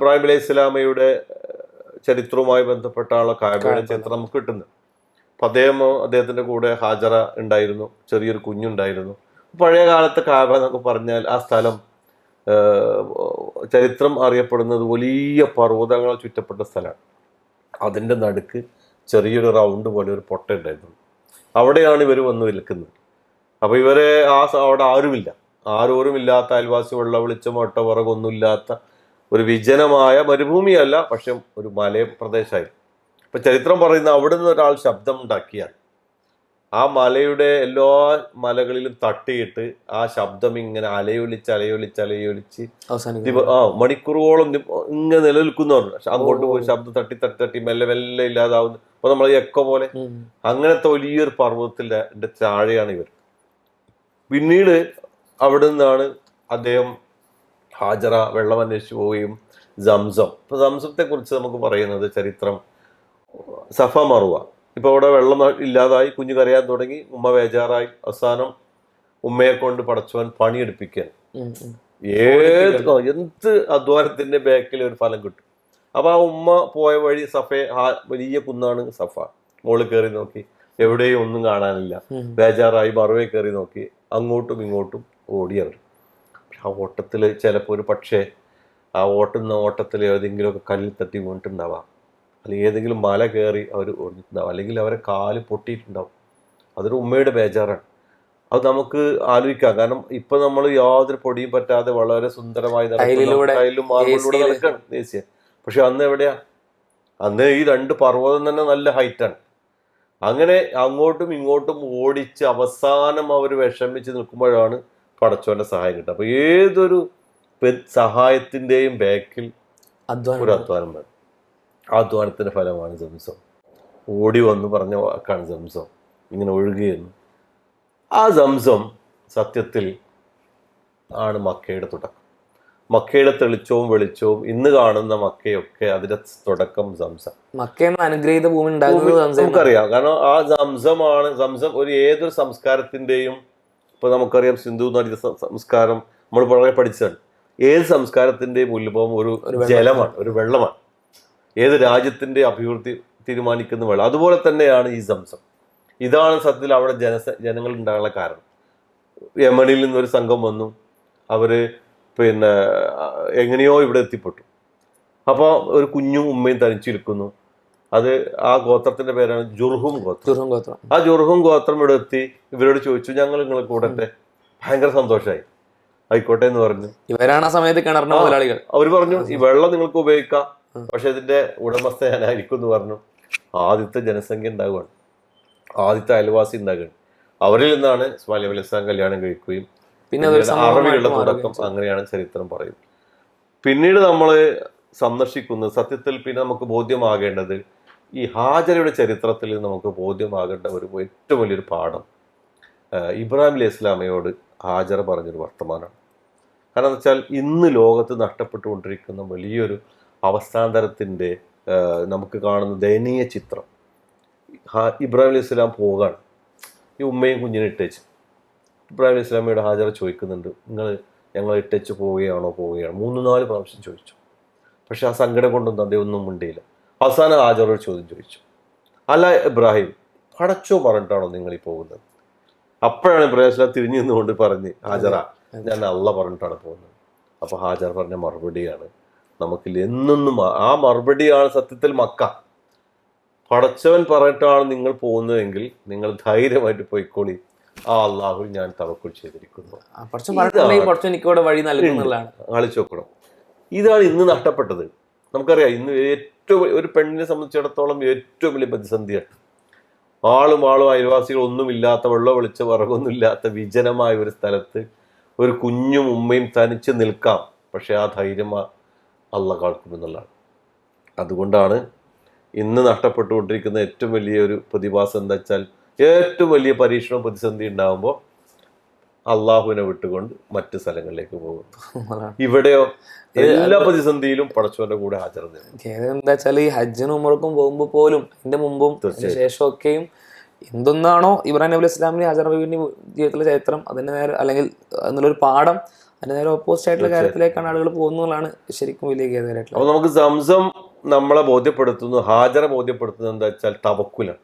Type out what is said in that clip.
ഇബ്രാഹിം അലൈഹി ഇസ്ലാമയുടെ ചരിത്രവുമായി ബന്ധപ്പെട്ടാണല്ലോ കാബയുടെ ചരിത്രം നമുക്ക് കിട്ടുന്നത്. അപ്പം അദ്ദേഹത്തിന്റെ കൂടെ ഹാജറ ഉണ്ടായിരുന്നു, ചെറിയൊരു കുഞ്ഞുണ്ടായിരുന്നു. പഴയ കാലത്തെ കാബ എന്നൊക്കെ പറഞ്ഞാൽ ആ സ്ഥലം ചരിത്രം അറിയപ്പെടുന്നത് വലിയ പർവ്വതങ്ങൾ ചുറ്റപ്പെട്ട സ്ഥലമാണ്. അതിൻ്റെ നടുക്ക് ചെറിയൊരു റൗണ്ട് പോലെ ഒരു പൊട്ട ഉണ്ടായിരുന്നു. അവിടെയാണ് ഇവർ വന്ന് വിൽക്കുന്നത്. അപ്പോൾ ഇവരെ അവിടെ ആരോരുമില്ലാത്ത അയൽവാസി വെളിച്ചമോ ഒട്ട വിറകൊന്നുമില്ലാത്ത ഒരു വിജനമായ മരുഭൂമിയല്ല, പക്ഷെ ഒരു മലപ്രദേശമായിരുന്നു. ഇപ്പം ചരിത്രം പറയുന്ന അവിടെ നിന്ന് ഒരാൾ ശബ്ദം ഉണ്ടാക്കിയാൽ ആ മലയുടെ എല്ലാ മലകളിലും തട്ടിയിട്ട് ആ ശബ്ദം ഇങ്ങനെ അലയൊലിച്ച് മണിക്കൂറുകളോളം ഇങ്ങനെ നിലനിൽക്കുന്നു. അങ്ങോട്ട് പോയി ശബ്ദം തട്ടി മെല്ലെ മെല്ലെ ഇല്ലാതാവുന്നു. അപ്പൊ നമ്മൾ എക്കോ പോലെ അങ്ങനത്തെ വലിയൊരു പർവ്വതത്തിന്റെ താഴെയാണ് ഇവർ. പിന്നീട് അവിടെ നിന്നാണ് അദ്ദേഹം ഹാജറ വെള്ളം അന്വേഷിച്ചു പോവുകയും ഇപ്പൊ സംസത്തെ കുറിച്ച് നമുക്ക് പറയുന്നത് ചരിത്രം സഫ മറുവ. ഇപ്പൊ അവിടെ വെള്ളം ഇല്ലാതായി, കുഞ്ഞു കരയാൻ തുടങ്ങി, ഉമ്മ ബേജാറായി. അവസാനം ഉമ്മയെ കൊണ്ട് പടച്ചവൻ പണിയെടുപ്പിക്കാൻ എന്ത് അധ്വാനത്തിന്റെ ബാക്കിൽ ഒരു ഫലം കിട്ടും. അപ്പൊ ആ ഉമ്മ പോയ വഴി വലിയ കുന്നാണ് സഫ. മോള് കയറി നോക്കി, എവിടെയും ഒന്നും കാണാനില്ല. ബേജാറായി മറുവെ കയറി നോക്കി, അങ്ങോട്ടും ഇങ്ങോട്ടും ഓടിയവർ. പക്ഷെ ആ ഓട്ടത്തിൽ ചിലപ്പോൾ ഒരു പക്ഷേ ആ ഓട്ടത്തിൽ ഏതെങ്കിലുമൊക്കെ കല്ലിൽ തട്ടി വീണിട്ടുണ്ടാവാം, അല്ലെങ്കിൽ ഏതെങ്കിലും മല കയറി അവർ ഓടിയിട്ടുണ്ടാവും, അല്ലെങ്കിൽ അവരെ കാല് പൊട്ടിയിട്ടുണ്ടാവും. അതൊരു ഉമ്മയുടെ ബേജാറാണ്. അത് നമുക്ക് ആലോചിക്കാം. കാരണം ഇപ്പൊ നമ്മൾ യാതൊരു പൊടിയും പറ്റാതെ വളരെ സുന്ദരമായി ടൈലും മാർബിളിലൂടെ നടക്കുകയാണ് ദേശീയ. പക്ഷെ അന്ന് എവിടെയാ? അന്ന് ഈ രണ്ട് പർവ്വതം തന്നെ നല്ല ഹൈറ്റാണ്. അങ്ങനെ അങ്ങോട്ടും ഇങ്ങോട്ടും ഓടിച്ച് അവസാനം അവർ വിഷമിച്ച് നിൽക്കുമ്പോഴാണ് പടച്ചോന്റെ സഹായം കിട്ടുക. അപ്പൊ ഏതൊരു സഹായത്തിന്റെയും ബാക്കിൽ ഒരു അധ്വാനം വേണം. ആ അധ്വാനത്തിന്റെ ഫലമാണ് സംസം. ഓടി വന്ന് പറഞ്ഞ വാക്കാണ് സംസം, ഇങ്ങനെ ഒഴുകുകയെന്ന്. ആ സംസം സത്യത്തിൽ ആണ് മക്കയുടെ തുടക്കം. മക്കയുടെ തെളിച്ചവും വെളിച്ചവും ഇന്ന് കാണുന്ന മക്കയൊക്കെ അതിന്റെ തുടക്കം സംസം. അനുഗ്രഹീത ഭൂമി നമുക്കറിയാം. കാരണം ആ സംസം ഒരു ഏതൊരു സംസ്കാരത്തിന്റെയും, ഇപ്പൊ നമുക്കറിയാം സിന്ധു നദി സംസ്കാരം നമ്മൾ വളരെ പഠിച്ചതാണ്. ഏത് സംസ്കാരത്തിന്റെയും ഉത്ഭവം ഒരു ജലമാണ്, ഒരു വെള്ളമാണ്. ഏത് രാജ്യത്തിന്റെ അഭിവൃദ്ധി തീരുമാനിക്കുന്ന വെള്ളം. അതുപോലെ തന്നെയാണ് ഈ സംസം. ഇതാണ് സത്യത്തിൽ അവിടെ ജനങ്ങൾ ഉണ്ടാകാനുള്ള കാരണം. യമനിൽ നിന്നൊരു സംഘം വന്നു, അവര് എങ്ങനെയോ ഇവിടെ എത്തിപ്പെട്ടു. അപ്പോൾ ഒരു കുഞ്ഞും ഉമ്മയും തനിച്ചിരിക്കുന്നു. അത് ആ ഗോത്രത്തിന്റെ പേരാണ് ജുർഹും ഗോത്രം. ആ ജുർഹും ഗോത്രം ഇവിടെ എത്തി ഇവരോട് ചോദിച്ചു, ഞങ്ങൾ നിങ്ങളെ കൂടട്ടെ. ഭയങ്കര സന്തോഷമായി. ആയിക്കോട്ടെ എന്ന് പറഞ്ഞു. ഇവരാണ് ആ സമയത്ത് കിണറിന്റെ മുതലാളികൾ. അവർ പറഞ്ഞു, ഈ വെള്ളം നിങ്ങൾക്ക് ഉപയോഗിക്കാം, പക്ഷെ ഇതിന്റെ ഉടമസ്ഥ ഞാനായിരിക്കും എന്ന് പറഞ്ഞു. ആദ്യത്തെ ജനസംഖ്യ ഉണ്ടാവുകയാണ്, ആദ്യത്തെ അയൽവാസി ഉണ്ടാകുകയാണ്. അവരിൽ നിന്നാണ് ഇസ്മായിൽ അലൈഹി ഇസ്ലാം കല്യാണം കഴിക്കുകയും പിന്നെ അറബികളുടെ തുടക്കം. അങ്ങനെയാണ് ചരിത്രം പറയുന്നത്. പിന്നീട് നമ്മൾ സന്ദർശിക്കുന്നത് സത്യത്തിൽ പിന്നെ നമുക്ക് ബോധ്യമാകേണ്ടത് ഈ ഹാജരയുടെ ചരിത്രത്തിൽ നമുക്ക് ബോധ്യമാകേണ്ട ഏറ്റവും വലിയൊരു പാഠം ഇബ്രാഹിം അലൈഹി ഇസ്ലാമയോട് ഹാജറ പറഞ്ഞൊരു വർത്തമാനമാണ്. കാരണം എന്ന് വെച്ചാൽ ഇന്ന് ലോകത്ത് നഷ്ടപ്പെട്ടുകൊണ്ടിരിക്കുന്ന വലിയൊരു അവസ്ഥാന്തരത്തിൻ്റെ നമുക്ക് കാണുന്ന ദയനീയ ചിത്രം. ഇബ്രാഹിം അലൈഹി ഇസ്ലാം പോവുകയാണ്, ഈ ഉമ്മയും കുഞ്ഞിനെ ഇട്ടേച്ച്. ഇബ്രാഹിം അലൈഹി ഇസ്ലാമയുടെ ഹാജറ ചോദിക്കുന്നുണ്ട്, ഞങ്ങൾ ഇട്ടേച്ച് പോവുകയാണോ? 3-4 പ്രാവശ്യം ചോദിച്ചു. പക്ഷെ ആ സങ്കടം കൊണ്ടൊന്നും അദ്ദേഹം ഒന്നും മിണ്ടിയില്ല. അവസാനം ഹാജറോട് ചോദ്യം ചോദിച്ചു, അല്ല ഇബ്രാഹിം, പടച്ചോ പറഞ്ഞിട്ടാണോ നിങ്ങൾ ഈ പോകുന്നത്? അപ്പോഴാണ് ഇബ്രാഹിം ഇസ്ലാം തിരിഞ്ഞു നിന്നുകൊണ്ട് പറഞ്ഞ്, ഹാജറ, ഞാൻ അള്ള പറഞ്ഞിട്ടാണ് പോകുന്നത്. അപ്പൊ ഹാജർ പറഞ്ഞ മറുപടിയാണ് നമുക്കില്ല എന്നൊന്നും. ആ മറുപടിയാണ് സത്യത്തിൽ മക്ക. പടച്ചവൻ പറഞ്ഞിട്ടാണ് നിങ്ങൾ പോകുന്നതെങ്കിൽ നിങ്ങൾ ധൈര്യമായിട്ട് പോയിക്കോളി, ആ അള്ളാഹു ഞാൻ തവക്കുൽ ചെയ്തിരിക്കുന്നു. ആളിച്ചു നോക്കണം. ഇതാണ് ഇന്ന് നഷ്ടപ്പെട്ടത്. നമുക്കറിയാം, ഇന്ന് ഏറ്റവും ഒരു പെണ്ണിനെ സംബന്ധിച്ചിടത്തോളം ഏറ്റവും വലിയ പ്രതിസന്ധിയാണ്. ആളും അയൽവാസികളൊന്നും ഇല്ലാത്ത, വെളിച്ച വിറകൊന്നും ഇല്ലാത്ത വിജനമായ ഒരു സ്ഥലത്ത് ഒരു കുഞ്ഞും ഉമ്മയും തനിച്ച് നിൽക്കാം. പക്ഷെ ആ ധൈര്യം അള്ള കാൾക്കുമെന്നുള്ളതാണ്. അതുകൊണ്ടാണ് ഇന്ന് നഷ്ടപ്പെട്ടുകൊണ്ടിരിക്കുന്ന ഏറ്റവും വലിയൊരു പ്രതിഭാസം എന്താ വെച്ചാൽ, ഏറ്റവും വലിയ പരീക്ഷണവും പ്രതിസന്ധി ഉണ്ടാകുമ്പോൾ അള്ളാഹുവിനെ വിട്ടുകൊണ്ട് മറ്റു സ്ഥലങ്ങളിലേക്ക് പോകുന്നു. ഇവിടെയോ എല്ലാ പ്രതിസന്ധിയിലും പടച്ചവന്റെ കൂടെ ഹാജർ. എന്താ വെച്ചാൽ ഈ ഹജ്ജിനും ഉംറക്കും പോകുമ്പോൾ പോലും അതിന്റെ മുമ്പും ശേഷമൊക്കെയും എന്തൊന്നാണോ ഇബ്രാഹിം നബി അലൈഹി ഇസ്ലാമിന്റെ ഹാജർ ബീവിന്റെ ജീവിതത്തിലെ ചരിത്രം അതിന്റെ നേരെ അല്ലെങ്കിൽ അതിനുള്ളൊരു പാഠം അതിന് നേരെ ഓപ്പോസിറ്റ് ആയിട്ടുള്ള കാര്യത്തിലേക്കാണ് ആളുകൾ പോകുന്നതാണ് ശരിക്കും വലിയ ഖേദകരമായിട്ടുള്ളത്. അപ്പൊ നമുക്ക് സംസം നമ്മളെ ബോധ്യപ്പെടുത്തുന്നു, ഹാജറെ ബോധ്യപ്പെടുത്തുന്നത് എന്താ വെച്ചാൽ തവക്കുലാണ്.